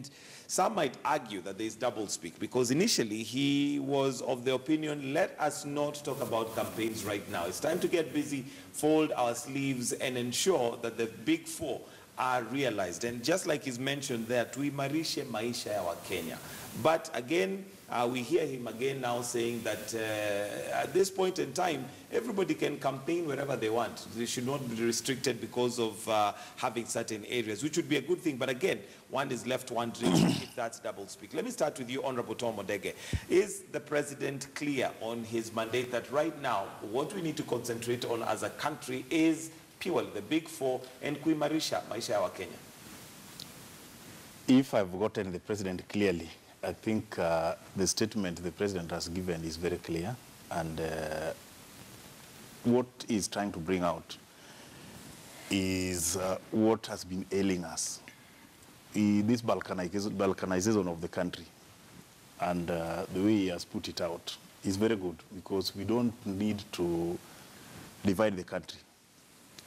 And some might argue that there is doublespeak, because initially he was of the opinion, let us not talk about campaigns right now. It's time to get busy, fold our sleeves, and ensure that the big four are realized. And just like he's mentioned there, tuimarishe maisha ya Wakenya. But again, we hear him again now saying that at this point in time, everybody can campaign wherever they want. They should not be restricted because of having certain areas, which would be a good thing. But again, one is left wondering if that's doublespeak. Let me start with you, Honorable Tom Odege. Is the president clear on his mandate that right now, what we need to concentrate on as a country is purely the big four and kuimarisha maisha ya Wakenya? If I've gotten the president clearly, I think the statement the president has given is very clear, and what he's trying to bring out is what has been ailing us. This balkanization of the country, and the way he has put it out is very good, because we don't need to divide the country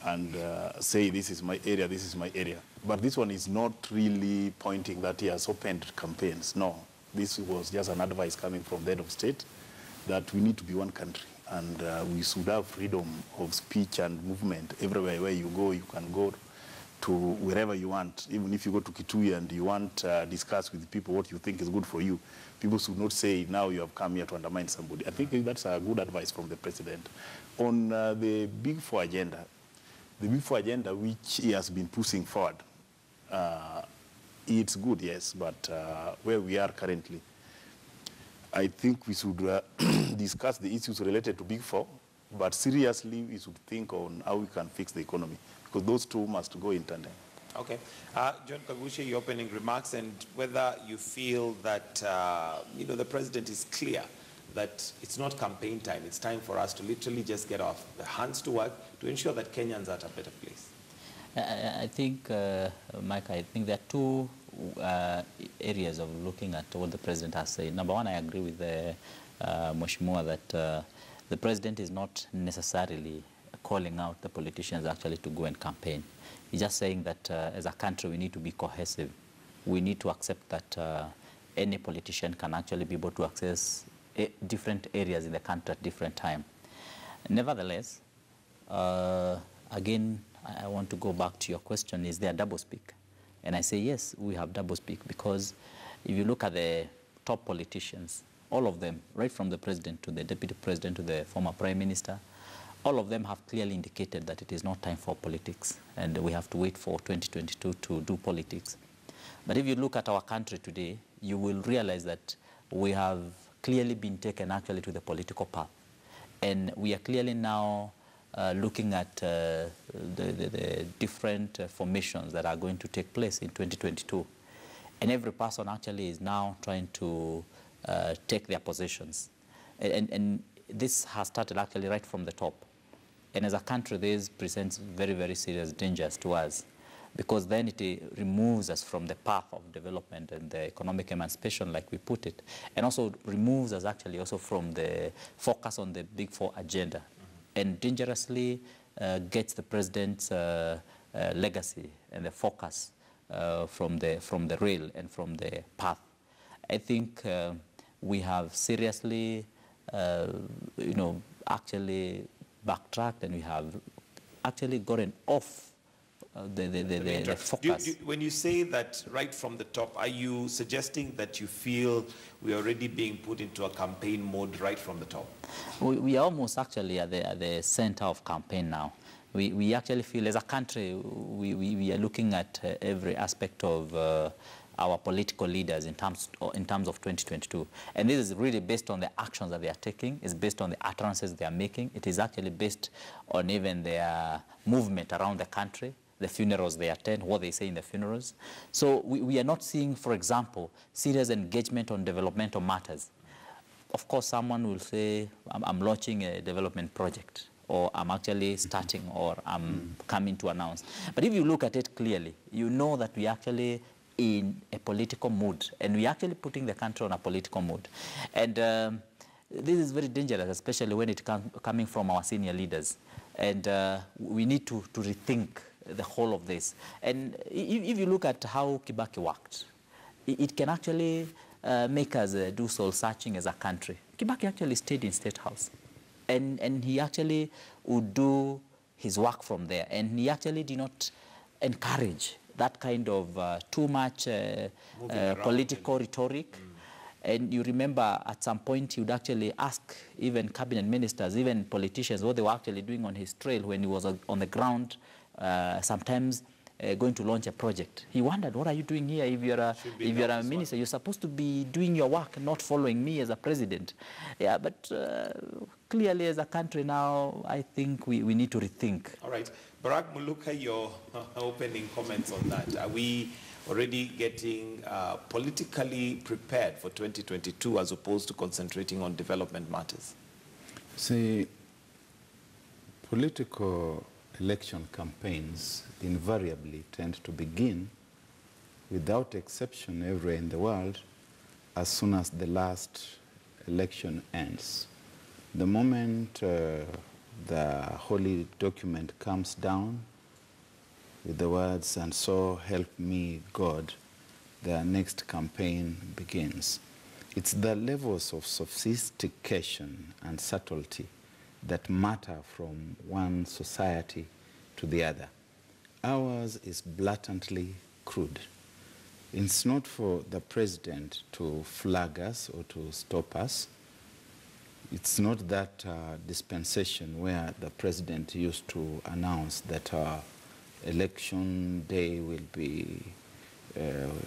and say this is my area, this is my area. But this one is not really pointing that he has opened campaigns. No, this was just an advice coming from the head of state that we need to be one country, and we should have freedom of speech and movement everywhere. Where you go, you can go to wherever you want. Even if you go to Kitui and you want to discuss with people what you think is good for you, people should not say, now you have come here to undermine somebody. I think that's a good advice from the president. On the Big Four agenda, the Big Four agenda, which he has been pushing forward, it's good, yes, but where we are currently, I think we should discuss the issues related to Big Four, but seriously, we should think on how we can fix the economy, because those two must go in tandem. Okay. John Kagushe, your opening remarks, and whether you feel that, the president is clear that it's not campaign time. It's time for us to literally just get off the hands to work to ensure that Kenyans are at a better place. I think, Mike, I think there are two areas of looking at what the president has said. Number one, I agree with Mheshimiwa that the president is not necessarily calling out the politicians actually to go and campaign. He's just saying that as a country we need to be cohesive. We need to accept that any politician can actually be able to access different areas in the country at different time. Nevertheless, again, I want to go back to your question, is there doublespeak? And I say yes, we have doublespeak, because if you look at the top politicians, all of them, right from the president to the deputy president to the former prime minister, all of them have clearly indicated that it is not time for politics and we have to wait for 2022 to do politics. But if you look at our country today, you will realize that we have clearly been taken actually to the political path. And we are clearly now looking at the different formations that are going to take place in 2022. And every person actually is now trying to take their positions. And this has started actually right from the top. And as a country, this presents very, very serious dangers to us, because then it removes us from the path of development and the economic emancipation, like we put it, and also removes us actually also from the focus on the Big Four agenda, and dangerously gets the president's legacy and the focus from the rail and from the path. I think we have seriously, actually backtracked, and we have actually gotten off the focus. When you say that right from the top, are you suggesting that you feel we're already being put into a campaign mode right from the top? We are almost actually at the center of campaign now. We actually feel as a country, we are looking at every aspect of our political leaders in terms of 2022. And this is really based on the actions that they are taking. It's based on the utterances they are making. It is actually based on even their movement around the country, the funerals they attend, what they say in the funerals. So we are not seeing, for example, serious engagement on developmental matters. Of course, someone will say, I'm launching a development project, or I'm actually starting, or I'm coming to announce. But if you look at it clearly, you know that we actually in a political mood, and we're actually putting the country on a political mood. And this is very dangerous, especially when it coming from our senior leaders. And we need to rethink the whole of this. And if you look at how Kibaki worked, it can actually make us do soul searching as a country. Kibaki actually stayed in State House, and he actually would do his work from there, and he actually did not encourage that kind of too much political rhetoric. And you remember at some point he would actually ask even cabinet ministers, even politicians, what they were actually doing on his trail when he was on the ground, sometimes going to launch a project. He wondered, what are you doing here? If you're a minister, you're supposed to be doing your work, not following me as a president. Yeah, but clearly as a country now, I think we need to rethink. All right. Barack Muluka, your opening comments on that. Are we already getting politically prepared for 2022 as opposed to concentrating on development matters? See, political election campaigns invariably tend to begin, without exception everywhere in the world, as soon as the last election ends. The moment the holy document comes down with the words, "and so help me God," the next campaign begins. It's the levels of sophistication and subtlety that matter from one society to the other. Ours is blatantly crude. It's not for the president to flag us or to stop us. It's not that dispensation where the president used to announce that election day will be,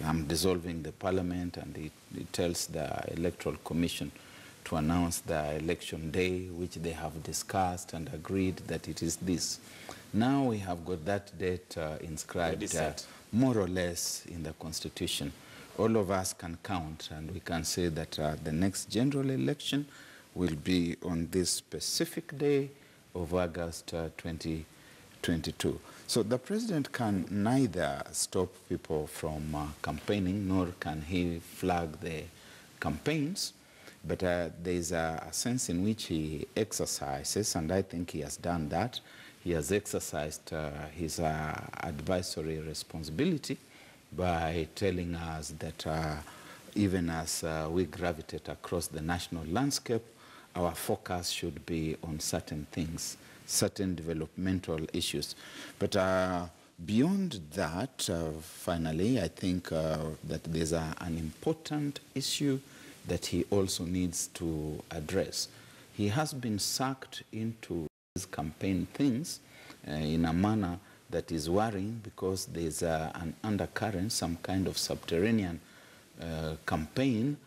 I'm dissolving the parliament, and he tells the electoral commission to announce the election day, which they have discussed and agreed that it is this. Now we have got that date inscribed more or less in the Constitution. All of us can count, and we can say that the next general election will be on this specific day of August 2022. So the president can neither stop people from campaigning, nor can he flag the campaigns, but there's a sense in which he exercises, and I think he has done that. He has exercised his advisory responsibility by telling us that even as we gravitate across the national landscape, our focus should be on certain things, certain developmental issues. But beyond that, finally, I think that there's an important issue that he also needs to address. He has been sucked into his campaign things in a manner that is worrying, because there's an undercurrent, some kind of subterranean campaign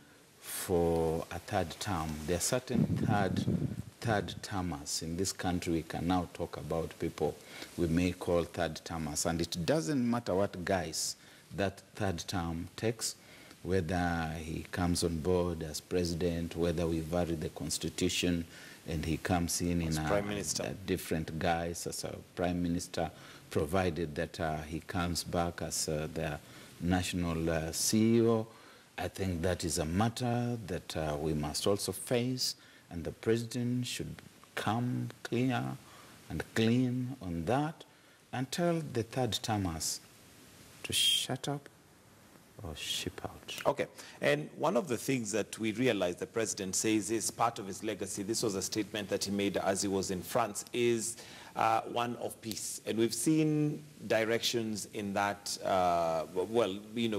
for a third term. There are certain third termers in this country. We can now talk about people we may call third termers, and it doesn't matter what guise that third term takes, whether he comes on board as president, whether we vary the constitution and he comes in a different guise as a prime minister, provided that he comes back as the national CEO. I think that is a matter that we must also face, and the president should come clear and clean on that and tell the third termers to shut up or ship out. Okay. And one of the things that we realize the president says is part of his legacy, this was a statement that he made as he was in France, is one of peace. And we've seen directions in that, well, you know,